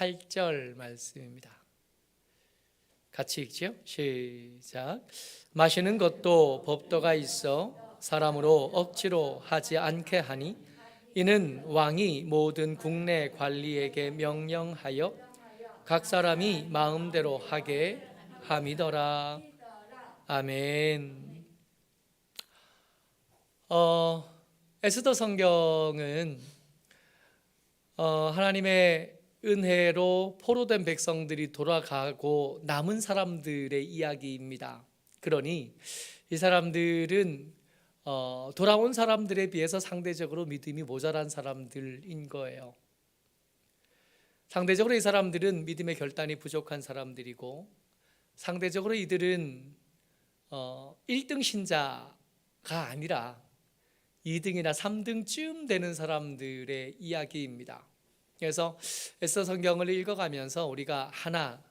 8절 말씀입니다. 같이 읽죠? 시작. 마시는 것도 법도가 있어 사람으로 억지로 하지 않게 하니 이는 왕이 모든 국내 관리에게 명령하여 각 사람이 마음대로 하게 함이더라. 아멘. 에스더 성경은 하나님의 은혜로 포로된 백성들이 돌아가고 남은 사람들의 이야기입니다. 그러니 이 사람들은 돌아온 사람들에 비해서 상대적으로 믿음이 모자란 사람들인 거예요. 상대적으로 이 사람들은 믿음의 결단이 부족한 사람들이고, 상대적으로 이들은 1등 신자가 아니라 2등이나 3등쯤 되는 사람들의 이야기입니다. 그래서 에스더 성경을 읽어가면서 우리가 하나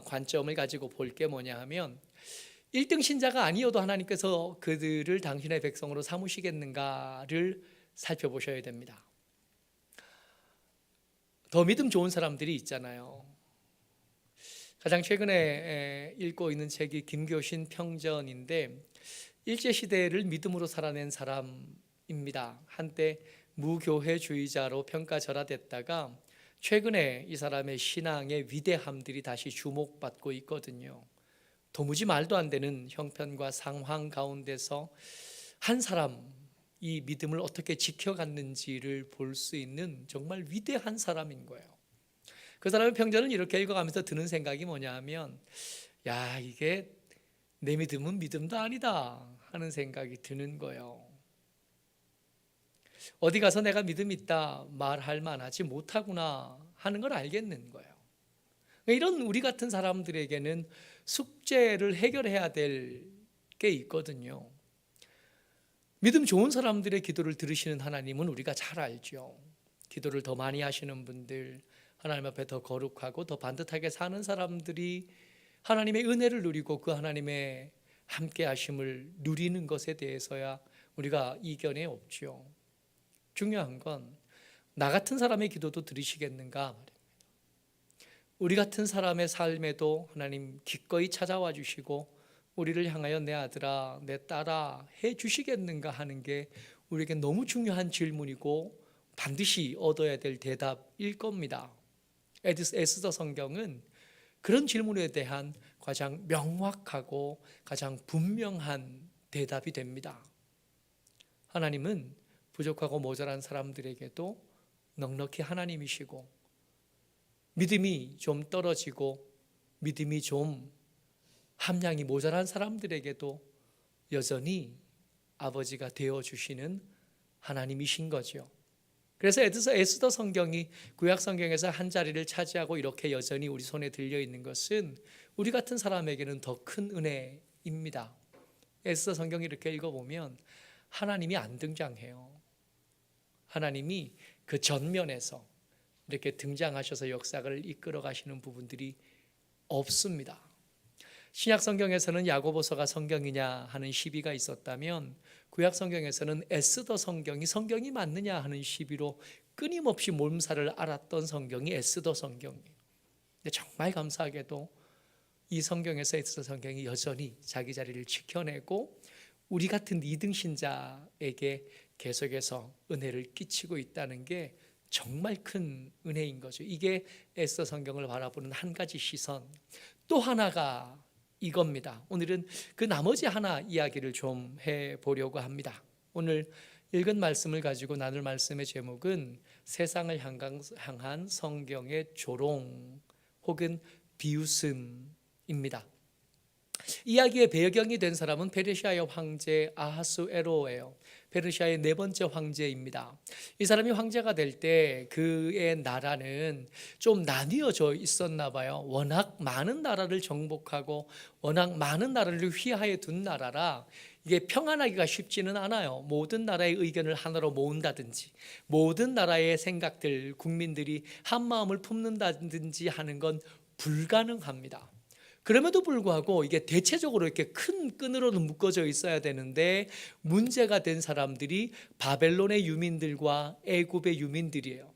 관점을 가지고 볼 게 뭐냐 하면, 1등 신자가 아니어도 하나님께서 그들을 당신의 백성으로 삼으시겠는가를 살펴보셔야 됩니다. 더 믿음 좋은 사람들이 있잖아요. 가장 최근에 읽고 있는 책이 김교신 평전인데, 일제시대를 믿음으로 살아낸 사람입니다. 한때 무교회주의자로 평가절하됐다가 최근에 이 사람의 신앙의 위대함들이 다시 주목받고 있거든요. 도무지 말도 안 되는 형편과 상황 가운데서 한 사람 이 믿음을 어떻게 지켜갔는지를 볼 수 있는 정말 위대한 사람인 거예요. 그 사람의 평전은 이렇게 읽어가면서 드는 생각이 뭐냐 하면, 야, 이게 내 믿음은 믿음도 아니다 하는 생각이 드는 거예요. 어디 가서 내가 믿음 있다 말할 만하지 못하구나 하는 걸 알겠는 거예요. 이런 우리 같은 사람들에게는 숙제를 해결해야 될 게 있거든요. 믿음 좋은 사람들의 기도를 들으시는 하나님은 우리가 잘 알죠. 기도를 더 많이 하시는 분들, 하나님 앞에 더 거룩하고 더 반듯하게 사는 사람들이 하나님의 은혜를 누리고 그 하나님의 함께 하심을 누리는 것에 대해서야 우리가 이견이 없죠. 중요한 건 나 같은 사람의 기도도 들으시겠는가 말입니다. 우리 같은 사람의 삶에도 하나님 기꺼이 찾아와 주시고 우리를 향하여 내 아들아 내 딸아 해 주시겠는가 하는 게 우리에게 너무 중요한 질문이고 반드시 얻어야 될 대답일 겁니다. 에스더 성경은 그런 질문에 대한 가장 명확하고 가장 분명한 대답이 됩니다. 하나님은 부족하고 모자란 사람들에게도 넉넉히 하나님이시고, 믿음이 좀 떨어지고 믿음이 좀 함량이 모자란 사람들에게도 여전히 아버지가 되어주시는 하나님이신 거죠. 그래서 에스더 성경이 구약 성경에서 한 자리를 차지하고 이렇게 여전히 우리 손에 들려 있는 것은 우리 같은 사람에게는 더 큰 은혜입니다. 에스더 성경 이렇게 읽어보면 하나님이 안 등장해요. 하나님이 그 전면에서 이렇게 등장하셔서 역사를 이끌어 가시는 부분들이 없습니다. 신약 성경에서는 야고보서가 성경이냐 하는 시비가 있었다면, 구약 성경에서는 에스더 성경이 맞느냐 하는 시비로 끊임없이 몸살을 앓았던 성경이 에스더 성경이에요. 근데 정말 감사하게도 이 성경에서 에스더 성경이 여전히 자기 자리를 지켜내고 우리 같은 2등 신자에게 계속해서 은혜를 끼치고 있다는 게 정말 큰 은혜인 거죠. 이게 에스더 성경을 바라보는 한 가지 시선. 또 하나가 이겁니다. 오늘은 그 나머지 하나 이야기를 좀 해보려고 합니다. 오늘 읽은 말씀을 가지고 나눌 말씀의 제목은 세상을 향한 성경의 조롱 혹은 비웃음입니다. 이야기의 배경이 된 사람은 페르시아의 황제 아하수에로예요. 페르시아의 4번째 황제입니다. 이 사람이 황제가 될 때 그의 나라는 좀 나뉘어져 있었나 봐요. 워낙 많은 나라를 정복하고 워낙 많은 나라를 휘하에 둔 나라라 이게 평안하기가 쉽지는 않아요. 모든 나라의 의견을 하나로 모은다든지 모든 나라의 생각들, 국민들이 한 마음을 품는다든지 하는 건 불가능합니다. 그럼에도 불구하고 이게 대체적으로 이렇게 큰 끈으로는 묶어져 있어야 되는데 문제가 된 사람들이 바벨론의 유민들과 애굽의 유민들이에요.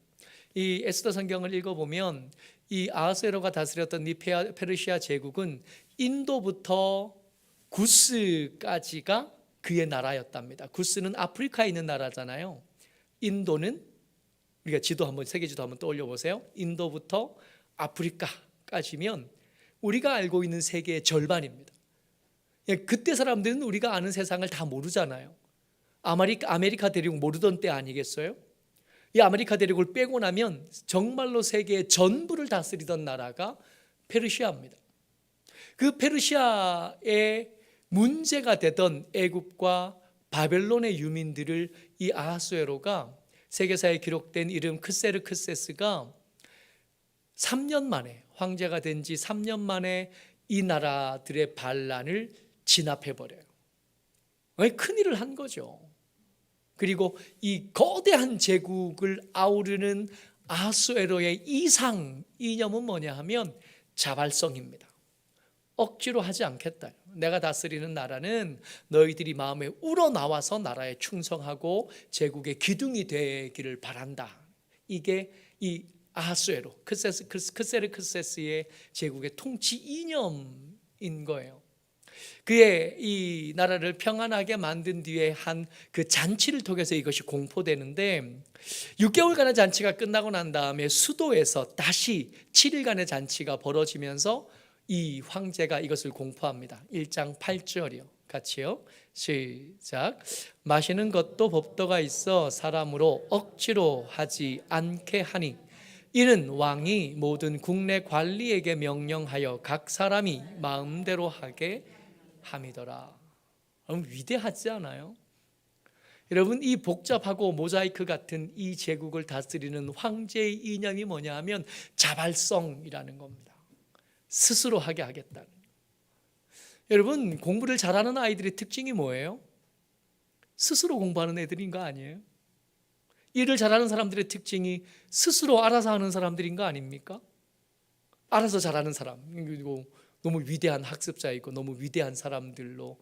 이 에스더 성경을 읽어보면 이 아하수에로가 다스렸던 이 페르시아 제국은 인도부터 구스까지가 그의 나라였답니다. 구스는 아프리카에 있는 나라잖아요. 인도는 우리가 지도 한번 세계 지도 한번 떠올려 보세요. 인도부터 아프리카까지면 우리가 알고 있는 세계의 절반입니다. 그때 사람들은 우리가 아는 세상을 다 모르잖아요. 아메리카 대륙 모르던 때 아니겠어요? 이 아메리카 대륙을 빼고 나면 정말로 세계의 전부를 다스리던 나라가 페르시아입니다. 그 페르시아의 문제가 되던 애굽과 바벨론의 유민들을 이 아하수에로가 세계사에 기록된 이름 크세르크세스가 3년 만에, 황제가 된 지 3년 만에 이 나라들의 반란을 진압해버려요. 큰일을 한 거죠. 그리고 이 거대한 제국을 아우르는 아하수에로의 이상 이념은 뭐냐 하면 자발성입니다. 억지로 하지 않겠다. 내가 다스리는 나라는 너희들이 마음에 우러나와서 나라에 충성하고 제국의 기둥이 되기를 바란다. 이게 이 아하수에로 크세르크세스의 제국의 통치 이념인 거예요. 그의 이 나라를 평안하게 만든 뒤에 한 그 잔치를 통해서 이것이 공포되는데 6개월간의 잔치가 끝나고 난 다음에 수도에서 다시 7일간의 잔치가 벌어지면서 이 황제가 이것을 공포합니다. 1장 8절이요. 같이요. 시작. 마시는 것도 법도가 있어 사람으로 억지로 하지 않게 하니 이는 왕이 모든 국내 관리에게 명령하여 각 사람이 마음대로 하게 함이더라. 위대하지 않아요? 여러분, 이 복잡하고 모자이크 같은 이 제국을 다스리는 황제의 이념이 뭐냐 하면 자발성이라는 겁니다. 스스로 하게 하겠다는. 여러분, 공부를 잘하는 아이들의 특징이 뭐예요? 스스로 공부하는 애들인 거 아니에요? 일을 잘하는 사람들의 특징이 스스로 알아서 하는 사람들인 거 아닙니까? 알아서 잘하는 사람, 그리고 너무 위대한 학습자이고 너무 위대한 사람들로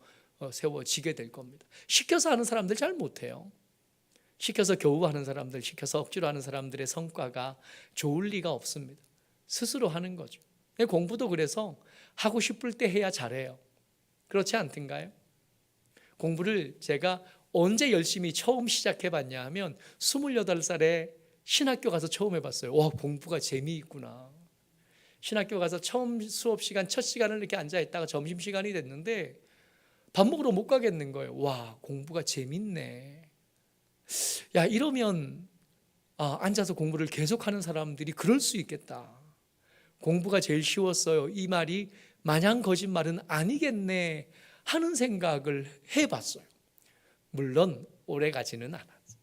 세워지게 될 겁니다. 시켜서 하는 사람들 잘 못해요. 시켜서 겨우 하는 사람들, 시켜서 억지로 하는 사람들의 성과가 좋을 리가 없습니다. 스스로 하는 거죠. 공부도 그래서 하고 싶을 때 해야 잘해요. 그렇지 않던가요? 공부를 제가 언제 열심히 처음 시작해 봤냐 하면 28살에 신학교 가서 처음 해봤어요. 와, 공부가 재미있구나. 신학교 가서 처음 수업 시간 첫 시간을 이렇게 앉아 있다가 점심시간이 됐는데 밥 먹으러 못 가겠는 거예요. 와, 공부가 재밌네. 야, 이러면 앉아서 공부를 계속하는 사람들이 그럴 수 있겠다. 공부가 제일 쉬웠어요. 이 말이 마냥 거짓말은 아니겠네 하는 생각을 해봤어요. 물론 오래 가지는 않았어요.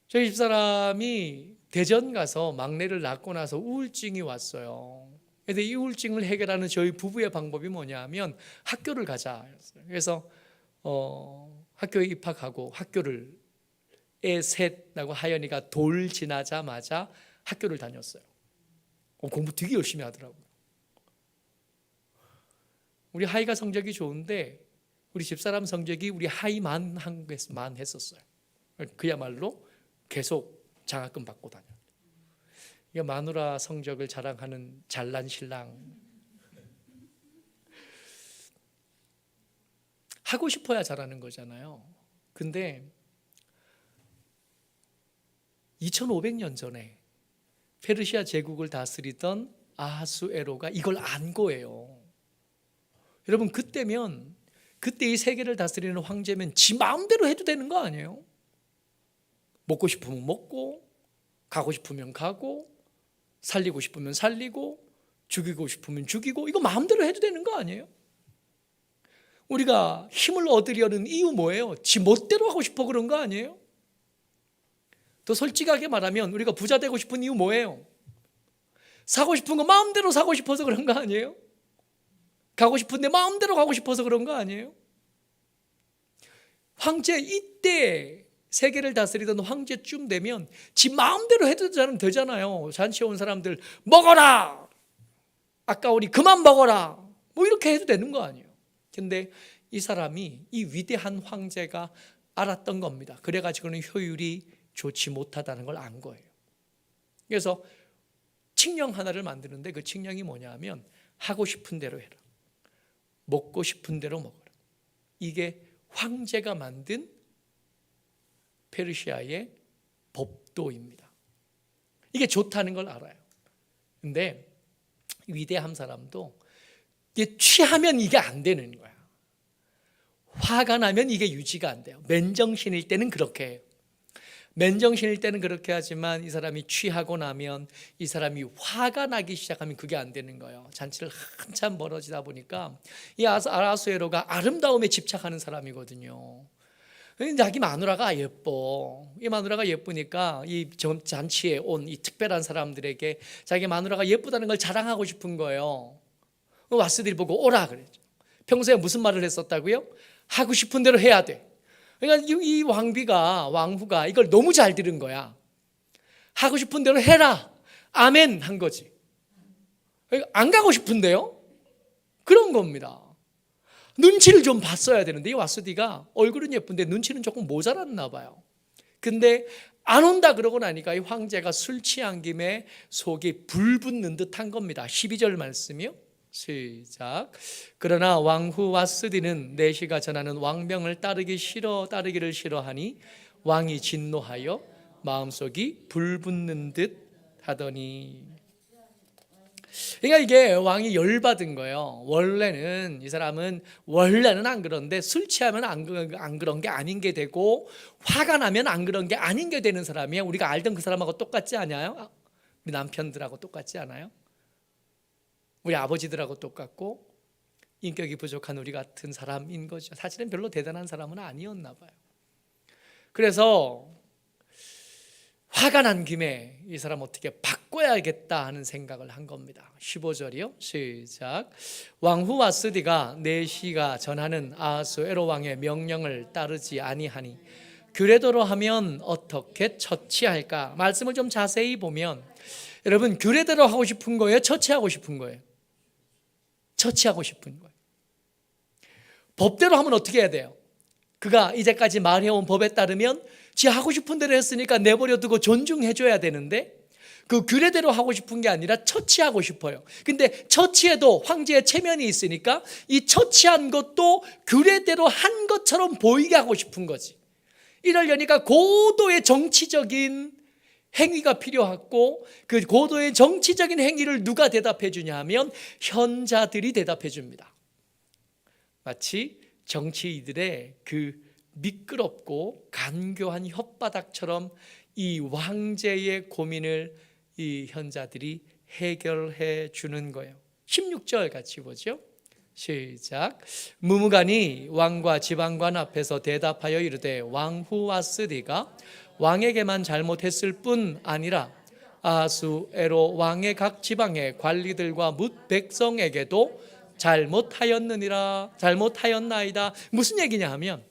저희 집사람이 대전 가서 막내를 낳고 나서 우울증이 왔어요. 그런데 이 우울증을 해결하는 저희 부부의 방법이 뭐냐 하면 학교를 가자였어요. 그래서 학교에 입학하고 학교를 애 셋하고 하연이가 돌 지나자마자 학교를 다녔어요. 공부 되게 열심히 하더라고요. 우리 하이가 성적이 좋은데 우리 집사람 성적이 우리 하이만 했었어요. 그야말로 계속 장학금 받고 다녀요. 이게 마누라 성적을 자랑하는 잘난 신랑. 하고 싶어야 잘하는 거잖아요. 근데 2500년 전에 페르시아 제국을 다스리던 아하수에로가 이걸 안 거예요. 여러분, 그때 이 세계를 다스리는 황제면 지 마음대로 해도 되는 거 아니에요? 먹고 싶으면 먹고, 가고 싶으면 가고, 살리고 싶으면 살리고, 죽이고 싶으면 죽이고, 이거 마음대로 해도 되는 거 아니에요? 우리가 힘을 얻으려는 이유 뭐예요? 지 멋대로 하고 싶어 그런 거 아니에요? 더 솔직하게 말하면 우리가 부자 되고 싶은 이유 뭐예요? 사고 싶은 거 마음대로 사고 싶어서 그런 거 아니에요? 가고 싶은데 마음대로 가고 싶어서 그런 거 아니에요? 황제, 이때 세계를 다스리던 황제쯤 되면 지 마음대로 해도 되잖아요. 잔치에 온 사람들 먹어라, 아까우니 그만 먹어라, 뭐 이렇게 해도 되는 거 아니에요? 근데 이 사람이, 이 위대한 황제가 알았던 겁니다. 그래가지고는 효율이 좋지 못하다는 걸 안 거예요. 그래서 칙령 하나를 만드는데 그 칙령이 뭐냐면 하고 싶은 대로 해라, 먹고 싶은 대로 먹어라. 이게 황제가 만든 페르시아의 법도입니다. 이게 좋다는 걸 알아요. 근데 위대한 사람도 이게 취하면 이게 안 되는 거야. 화가 나면 이게 유지가 안 돼요. 맨정신일 때는 그렇게 해요. 맨정신일 때는 그렇게 하지만 이 사람이 취하고 나면, 이 사람이 화가 나기 시작하면 그게 안 되는 거예요. 잔치를 한참 벌어지다 보니까 이 아하수에로가 아름다움에 집착하는 사람이거든요. 자기 마누라가 예뻐. 이 마누라가 예쁘니까 이 잔치에 온 이 특별한 사람들에게 자기 마누라가 예쁘다는 걸 자랑하고 싶은 거예요. 와스들이 보고 오라 그랬죠. 평소에 무슨 말을 했었다고요? 하고 싶은 대로 해야 돼. 그러니까 이 왕후가 이걸 너무 잘 들은 거야. 하고 싶은 대로 해라, 아멘 한 거지. 안 가고 싶은데요? 그런 겁니다. 눈치를 좀 봤어야 되는데 이 와스디가 얼굴은 예쁜데 눈치는 조금 모자랐나 봐요. 근데 안 온다 그러고 나니까 이 황제가 술 취한 김에 속이 불 붙는 듯한 겁니다. 12절 말씀이요. 시작. 그러나 왕후 와스디는 내시가 전하는 왕명을 따르기를 싫어하니 왕이 진노하여 마음속이 불 붙는 듯 하더니. 그러니까 이게 왕이 열받은 거예요. 원래는 이 사람은 원래는 안 그런데 술 취하면 안 그런 게 아닌 게 되고, 화가 나면 안 그런 게 아닌 게 되는 사람이에요. 우리가 알던 그 사람하고 똑같지 않아요? 우리 남편들하고 똑같지 않아요? 우리 아버지들하고 똑같고 인격이 부족한 우리 같은 사람인 거죠. 사실은 별로 대단한 사람은 아니었나 봐요. 그래서 화가 난 김에 이 사람 어떻게 바꿔야겠다 하는 생각을 한 겁니다. 15절이요. 시작. 왕후 와스디가 내시가 전하는 아하수에로 왕의 명령을 따르지 아니하니 그래도로 하면 어떻게 처치할까? 말씀을 좀 자세히 보면 여러분, 규례대로 하고 싶은 거예요? 처치하고 싶은 거예요? 처치하고 싶은 거예요. 법대로 하면 어떻게 해야 돼요? 그가 이제까지 말해온 법에 따르면 지 하고 싶은 대로 했으니까 내버려두고 존중해줘야 되는데 그 규례대로 하고 싶은 게 아니라 처치하고 싶어요. 근데 처치에도 황제의 체면이 있으니까 이 처치한 것도 규례대로 한 것처럼 보이게 하고 싶은 거지. 이러려니까 고도의 정치적인 행위가 필요하고, 그 고도의 정치적인 행위를 누가 대답해 주냐 하면 현자들이 대답해 줍니다. 마치 정치인들의 그 미끄럽고 간교한 혓바닥처럼 이 왕제의 고민을 이 현자들이 해결해 주는 거예요. 16절 같이 보죠. 시작. 무무간이 왕과 지방관 앞에서 대답하여 이르되 왕후 와스디가 왕에게만 잘못했을 뿐 아니라 아하수에로 왕의 각 지방의 관리들과 뭇 백성에게도 잘못하였나이다. 무슨 얘기냐 하면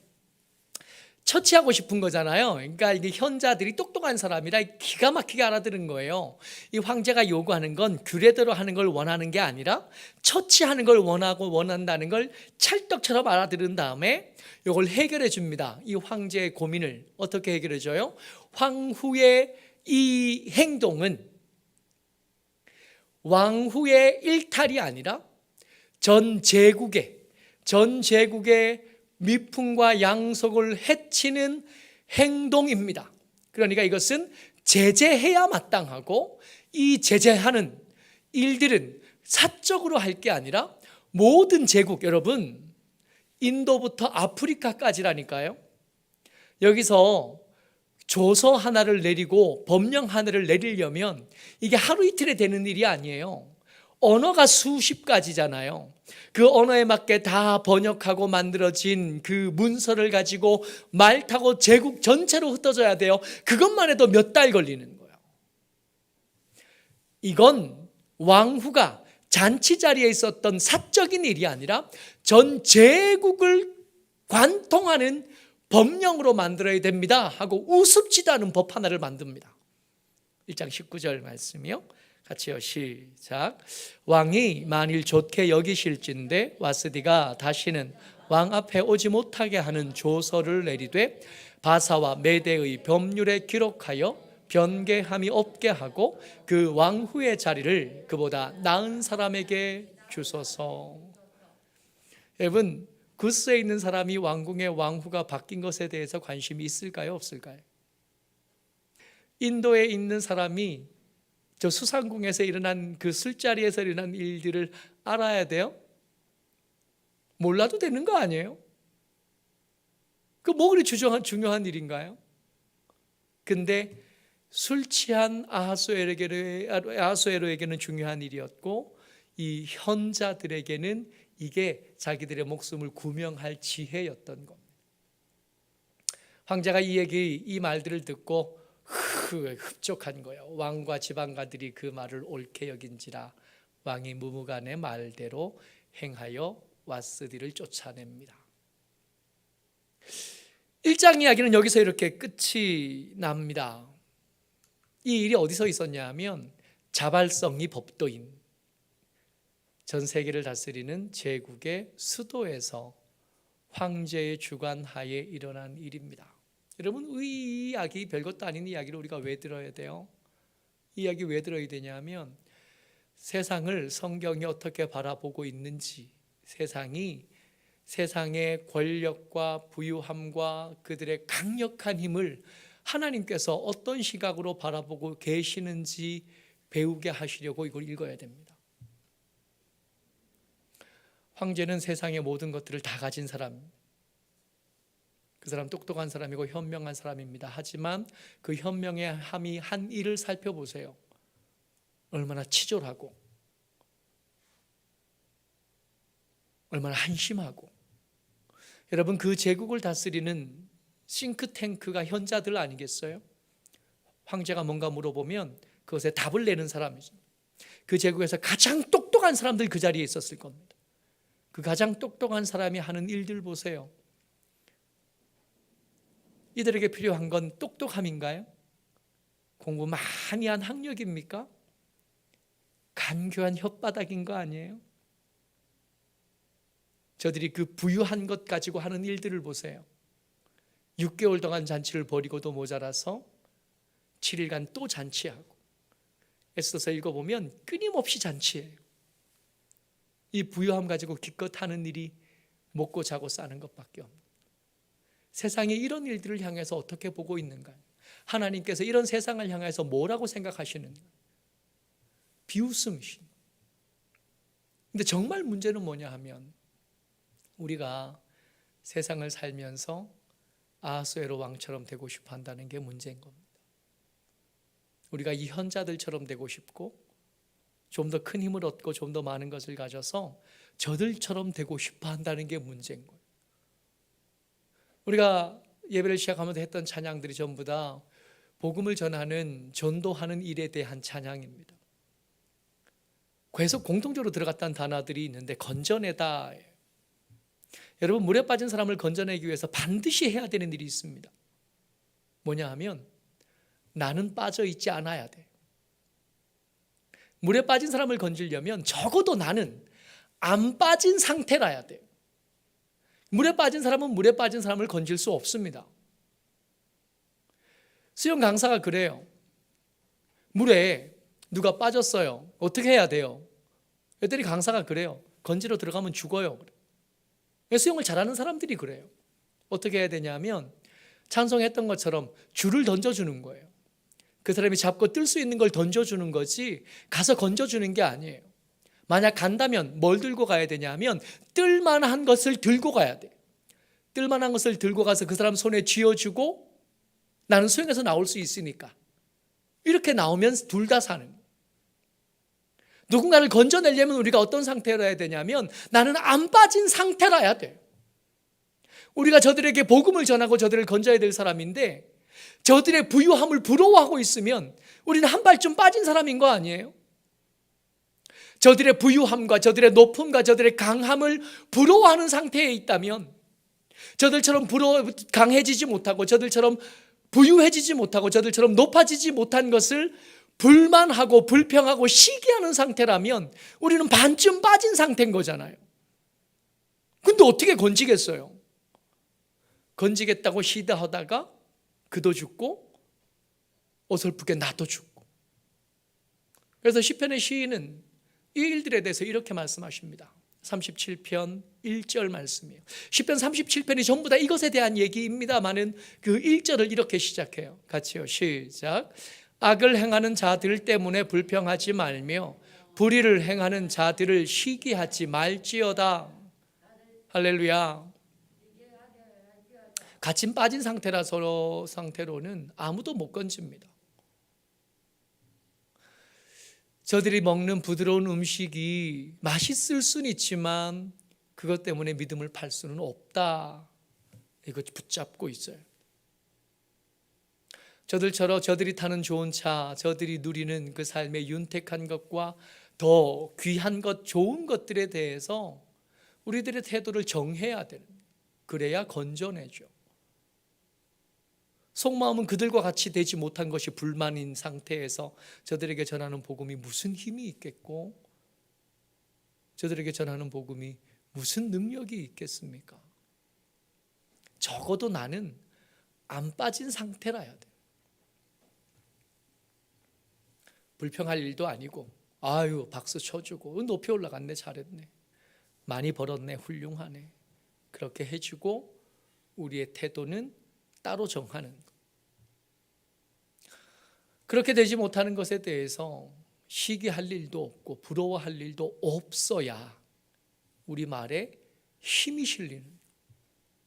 처치하고 싶은 거잖아요. 그러니까 이게 현자들이 똑똑한 사람이라 기가 막히게 알아들은 거예요. 이 황제가 요구하는 건 규례대로 하는 걸 원하는 게 아니라 처치하는 걸 원한다는 걸 찰떡처럼 알아들은 다음에 이걸 해결해 줍니다. 이 황제의 고민을 어떻게 해결해 줘요? 황후의 이 행동은 왕후의 일탈이 아니라 전 제국의 미풍과 양속을 해치는 행동입니다. 그러니까 이것은 제재해야 마땅하고, 이 제재하는 일들은 사적으로 할 게 아니라 모든 제국, 여러분 인도부터 아프리카까지라니까요. 여기서 조서 하나를 내리고 법령 하나를 내리려면 이게 하루 이틀에 되는 일이 아니에요. 언어가 수십 가지잖아요. 그 언어에 맞게 다 번역하고 만들어진 그 문서를 가지고 말 타고 제국 전체로 흩어져야 돼요. 그것만 해도 몇 달 걸리는 거예요. 이건 왕후가 잔치 자리에 있었던 사적인 일이 아니라 전 제국을 관통하는 법령으로 만들어야 됩니다 하고 우습지도 않은 법 하나를 만듭니다. 1장 19절 말씀이요. 같이요. 시작. 왕이 만일 좋게 여기실진데 와스디가 다시는 왕 앞에 오지 못하게 하는 조서를 내리되 바사와 메대의 법률에 기록하여 변개함이 없게 하고 그 왕후의 자리를 그보다 나은 사람에게 주소서. 여러분, 구스에 있는 사람이 왕궁의 왕후가 바뀐 것에 대해서 관심이 있을까요, 없을까요? 인도에 있는 사람이 저 수상궁에서 일어난 그 술자리에서 일어난 일들을 알아야 돼요? 몰라도 되는 거 아니에요? 그 뭐 그리 중요한 일인가요? 근데 술 취한 아하수에로에게는 중요한 일이었고, 이 현자들에게는 이게 자기들의 목숨을 구명할 지혜였던 겁니다. 황제가 이 말들을 듣고 흡족한 거예요. 왕과 지방가들이 그 말을 옳게 여긴지라 왕이 무무간의 말대로 행하여 왓스디를 쫓아냅니다. 1장 이야기는 여기서 이렇게 끝이 납니다. 이 일이 어디서 있었냐 하면 자발성이 법도인 전 세계를 다스리는 제국의 수도에서 황제의 주관하에 일어난 일입니다. 여러분, 이 이야기 별것도 아닌 이야기를 우리가 왜 들어야 돼요? 이 이야기 왜 들어야 되냐면 세상을 성경이 어떻게 바라보고 있는지, 세상의 권력과 부유함과 그들의 강력한 힘을 하나님께서 어떤 시각으로 바라보고 계시는지 배우게 하시려고 이걸 읽어야 됩니다. 황제는 세상의 모든 것들을 다 가진 사람입니다. 그 사람 똑똑한 사람이고 현명한 사람입니다. 하지만 그 현명의 함이 한 일을 살펴보세요. 얼마나 치졸하고 얼마나 한심하고. 여러분, 그 제국을 다스리는 싱크탱크가 현자들 아니겠어요? 황제가 뭔가 물어보면 그것에 답을 내는 사람이죠. 그 제국에서 가장 똑똑한 사람들 그 자리에 있었을 겁니다. 그 가장 똑똑한 사람이 하는 일들 보세요. 이들에게 필요한 건 똑똑함인가요? 공부 많이 한 학력입니까? 간교한 혓바닥인 거 아니에요? 저들이 그 부유한 것 가지고 하는 일들을 보세요. 6개월 동안 잔치를 벌이고도 모자라서 7일간 또 잔치하고, 에스더서 읽어보면 끊임없이 잔치해요. 이 부유함 가지고 기껏 하는 일이 먹고 자고 싸는 것밖에 없는, 세상에 이런 일들을 향해서 어떻게 보고 있는가요? 하나님께서 이런 세상을 향해서 뭐라고 생각하시는가? 비웃음이신. 근데 정말 문제는 뭐냐 하면 우리가 세상을 살면서 아하수에로 왕처럼 되고 싶어 한다는 게 문제인 겁니다. 우리가 이 현자들처럼 되고 싶고 좀 더 큰 힘을 얻고 좀 더 많은 것을 가져서 저들처럼 되고 싶어 한다는 게 문제인 거예요. 우리가 예배를 시작하면서 했던 찬양들이 전부 다 복음을 전하는, 전도하는 일에 대한 찬양입니다. 그래서 공통적으로 들어갔다는 단어들이 있는데, 건져내다. 여러분, 물에 빠진 사람을 건져내기 위해서 반드시 해야 되는 일이 있습니다. 뭐냐 하면 나는 빠져 있지 않아야 돼. 물에 빠진 사람을 건지려면 적어도 나는 안 빠진 상태라야 돼. 물에 빠진 사람은 물에 빠진 사람을 건질 수 없습니다. 수영 강사가 그래요. 물에 누가 빠졌어요. 어떻게 해야 돼요? 애들이 강사가 그래요. 건지러 들어가면 죽어요. 수영을 잘하는 사람들이 그래요. 어떻게 해야 되냐면 찬송했던 것처럼 줄을 던져주는 거예요. 그 사람이 잡고 뜰 수 있는 걸 던져주는 거지 가서 건져주는 게 아니에요. 만약 간다면 뭘 들고 가야 되냐면 뜰만한 것을 들고 가야 돼. 뜰만한 것을 들고 가서 그 사람 손에 쥐어주고 나는 수영해서 나올 수 있으니까. 이렇게 나오면 둘 다 사는 거예요. 누군가를 건져내려면 우리가 어떤 상태로 해야 되냐면 나는 안 빠진 상태라야 돼. 우리가 저들에게 복음을 전하고 저들을 건져야 될 사람인데 저들의 부유함을 부러워하고 있으면 우리는 한 발쯤 빠진 사람인 거 아니에요? 저들의 부유함과 저들의 높음과 저들의 강함을 부러워하는 상태에 있다면, 저들처럼 강해지지 못하고 저들처럼 부유해지지 못하고 저들처럼 높아지지 못한 것을 불만하고 불평하고 시기하는 상태라면 우리는 반쯤 빠진 상태인 거잖아요. 근데 어떻게 건지겠어요? 건지겠다고 시도하다가 그도 죽고 어설프게 나도 죽고. 그래서 시편의 시인은 이 일들에 대해서 이렇게 말씀하십니다. 37편 1절 말씀이에요. 시편 37편이 전부 다 이것에 대한 얘기입니다만은 그 1절을 이렇게 시작해요. 같이요. 시작. 악을 행하는 자들 때문에 불평하지 말며 불의를 행하는 자들을 시기하지 말지어다. 할렐루야. 갇힌 빠진 상태로는 아무도 못 건집니다. 저들이 먹는 부드러운 음식이 맛있을 수는 있지만 그것 때문에 믿음을 팔 수는 없다. 이거 붙잡고 있어요. 저들처럼 저들이 타는 좋은 차, 저들이 누리는 그 삶의 윤택한 것과 더 귀한 것, 좋은 것들에 대해서 우리들의 태도를 정해야 되는, 그래야 건져내죠. 속마음은 그들과 같이 되지 못한 것이 불만인 상태에서 저들에게 전하는 복음이 무슨 힘이 있겠고, 저들에게 전하는 복음이 무슨 능력이 있겠습니까? 적어도 나는 안 빠진 상태라야 돼. 불평할 일도 아니고, 아유 박수 쳐주고, 높이 올라갔네, 잘했네, 많이 벌었네, 훌륭하네, 그렇게 해주고 우리의 태도는 따로 정하는 것. 그렇게 되지 못하는 것에 대해서 시기할 일도 없고 부러워할 일도 없어야 우리 말에 힘이 실리는,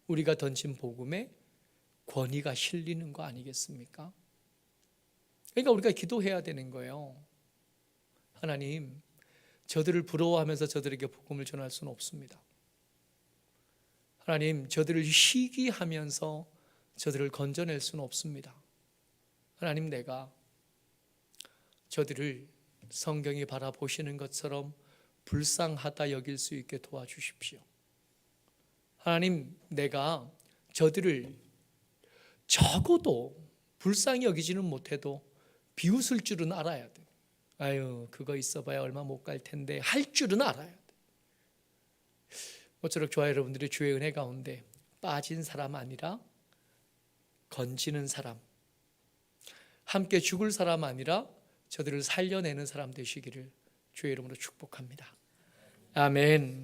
우리가 던진 복음에 권위가 실리는 거 아니겠습니까? 그러니까 우리가 기도해야 되는 거예요. 하나님, 저들을 부러워하면서 저들에게 복음을 전할 수는 없습니다. 하나님, 저들을 시기하면서 저들을 건져낼 수는 없습니다. 하나님, 내가 저들을 성경이 바라보시는 것처럼 불쌍하다 여길 수 있게 도와주십시오. 하나님, 내가 저들을 적어도 불쌍히 여기지는 못해도 비웃을 줄은 알아야 돼. 아유, 그거 있어봐야 얼마 못 갈 텐데 할 줄은 알아야 돼. 모쪼록 저와 여러분들이 주의 은혜 가운데 빠진 사람 아니라 건지는 사람, 함께 죽을 사람 아니라 저들을 살려내는 사람 되시기를 주의 이름으로 축복합니다. 아멘.